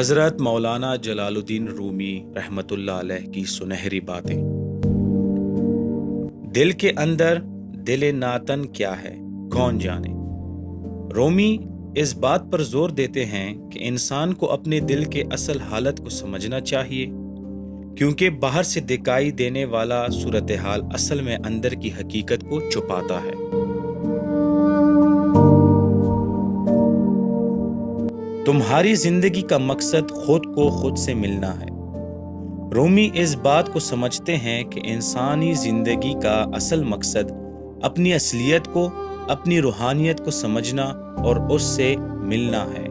حضرت مولانا جلال الدین رومی رحمت اللہ علیہ کی سنہری باتیں۔ دل کے اندر دل ناتن کیا ہے کون جانے۔ رومی اس بات پر زور دیتے ہیں کہ انسان کو اپنے دل کے اصل حالت کو سمجھنا چاہیے، کیونکہ باہر سے دکھائی دینے والا صورتحال اصل میں اندر کی حقیقت کو چھپاتا ہے۔ تمہاری زندگی کا مقصد خود کو خود سے ملنا ہے۔ رومی اس بات کو سمجھتے ہیں کہ انسانی زندگی کا اصل مقصد اپنی اصلیت کو، اپنی روحانیت کو سمجھنا اور اس سے ملنا ہے۔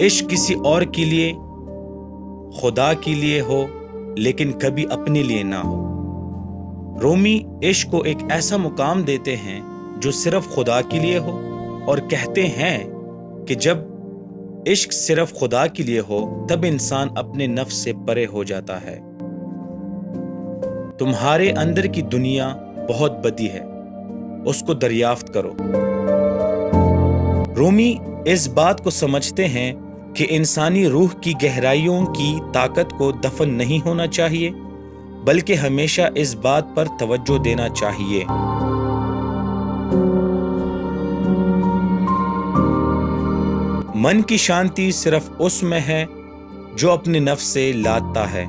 عشق کسی اور کے لیے، خدا کے لیے ہو، لیکن کبھی اپنے لیے نہ ہو۔ رومی عشق کو ایک ایسا مقام دیتے ہیں جو صرف خدا کے لیے ہو، اور کہتے ہیں کہ جب عشق صرف خدا کے لیے ہو تب انسان اپنے نفس سے پرے ہو جاتا ہے۔ تمہارے اندر کی دنیا بہت بدی ہے، اس کو دریافت کرو۔ رومی اس بات کو سمجھتے ہیں کہ انسانی روح کی گہرائیوں کی طاقت کو دفن نہیں ہونا چاہیے، بلکہ ہمیشہ اس بات پر توجہ دینا چاہیے۔ من کی شانتی صرف اس میں ہے جو اپنے نفس سے لاتا ہے۔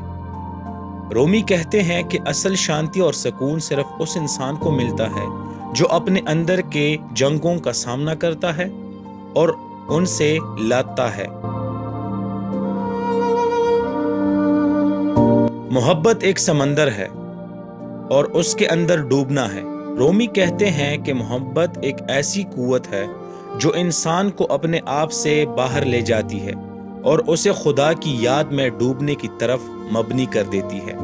رومی کہتے ہیں کہ اصل شانتی اور سکون صرف اس انسان کو ملتا ہے جو اپنے اندر کے جنگوں کا سامنا کرتا ہے اور ان سے لاتا ہے۔ محبت ایک سمندر ہے اور اس کے اندر ڈوبنا ہے۔ رومی کہتے ہیں کہ محبت ایک ایسی قوت ہے جو انسان کو اپنے آپ سے باہر لے جاتی ہے اور اسے خدا کی یاد میں ڈوبنے کی طرف مبنی کر دیتی ہے۔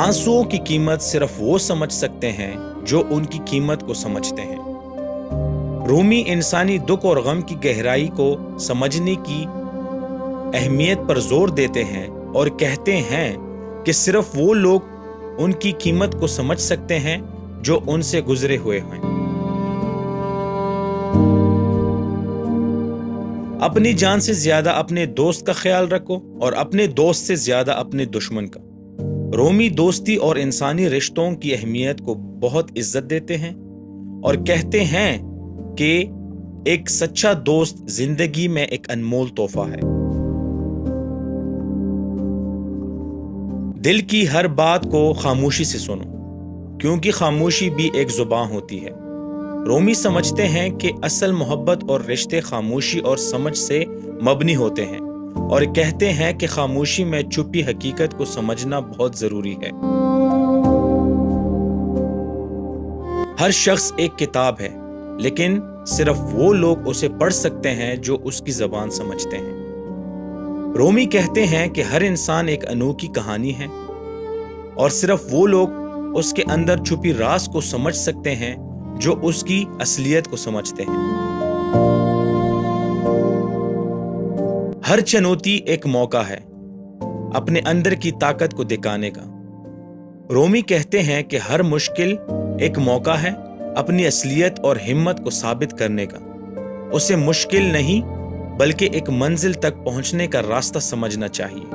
آنسوؤں کی قیمت صرف وہ سمجھ سکتے ہیں جو ان کی قیمت کو سمجھتے ہیں۔ رومی انسانی دکھ اور غم کی گہرائی کو سمجھنے کی اہمیت پر زور دیتے ہیں اور کہتے ہیں کہ صرف وہ لوگ ان کی قیمت کو سمجھ سکتے ہیں جو ان سے گزرے ہوئے ہیں۔ اپنی جان سے زیادہ اپنے دوست کا خیال رکھو اور اپنے دوست سے زیادہ اپنے دشمن کا۔ رومی دوستی اور انسانی رشتوں کی اہمیت کو بہت عزت دیتے ہیں اور کہتے ہیں کہ ایک سچا دوست زندگی میں ایک انمول تحفہ ہے۔ دل کی ہر بات کو خاموشی سے سنو، کیونکہ خاموشی بھی ایک زبان ہوتی ہے۔ رومی سمجھتے ہیں کہ اصل محبت اور رشتے خاموشی اور سمجھ سے مبنی ہوتے ہیں، اور کہتے ہیں کہ خاموشی میں چھپی حقیقت کو سمجھنا بہت ضروری ہے۔ ہر شخص ایک کتاب ہے، لیکن صرف وہ لوگ اسے پڑھ سکتے ہیں جو اس کی زبان سمجھتے ہیں۔ رومی کہتے ہیں کہ ہر انسان ایک انوکھی کہانی ہے، اور صرف وہ لوگ اس کے اندر چھپی راز کو سمجھ سکتے ہیں جو اس کی اصلیت کو سمجھتے ہیں۔ ہر چنوتی ایک موقع ہے اپنے اندر کی طاقت کو دکھانے کا۔ رومی کہتے ہیں کہ ہر مشکل ایک موقع ہے اپنی اصلیت اور ہمت کو ثابت کرنے کا۔ اسے مشکل نہیں بلکہ ایک منزل تک پہنچنے کا راستہ سمجھنا چاہیے۔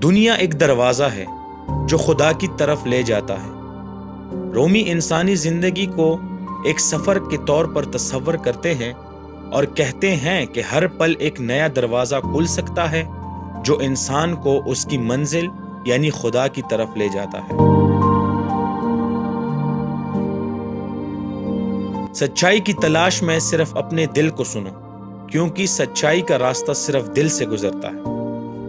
دنیا ایک دروازہ ہے جو خدا کی طرف لے جاتا ہے۔ رومی انسانی زندگی کو ایک سفر کے طور پر تصور کرتے ہیں اور کہتے ہیں کہ ہر پل ایک نیا دروازہ کھل سکتا ہے جو انسان کو اس کی منزل یعنی خدا کی طرف لے جاتا ہے۔ سچائی کی تلاش میں صرف اپنے دل کو سنو، کیونکہ سچائی کا راستہ صرف دل سے گزرتا ہے۔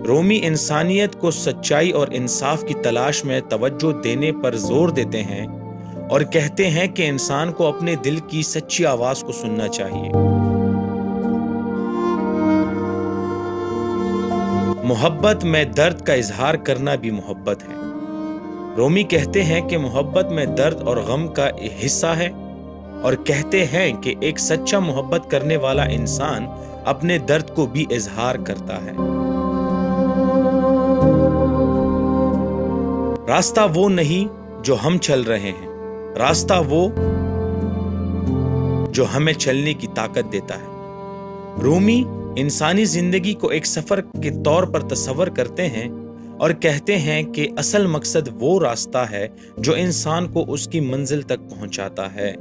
رومی انسانیت کو سچائی اور انصاف کی تلاش میں توجہ دینے پر زور دیتے ہیں اور کہتے ہیں کہ انسان کو اپنے دل کی سچی آواز کو سننا چاہیے۔ محبت میں درد کا اظہار کرنا بھی محبت ہے۔ رومی کہتے ہیں کہ محبت میں درد اور غم کا حصہ ہے، اور کہتے ہیں کہ ایک سچا محبت کرنے والا انسان اپنے درد کو بھی اظہار کرتا ہے۔ راستہ وہ نہیں جو ہم چل رہے ہیں، راستہ وہ جو ہمیں چلنے کی طاقت دیتا ہے۔ رومی انسانی زندگی کو ایک سفر کے طور پر تصور کرتے ہیں اور کہتے ہیں کہ اصل مقصد وہ راستہ ہے جو انسان کو اس کی منزل تک پہنچاتا ہے۔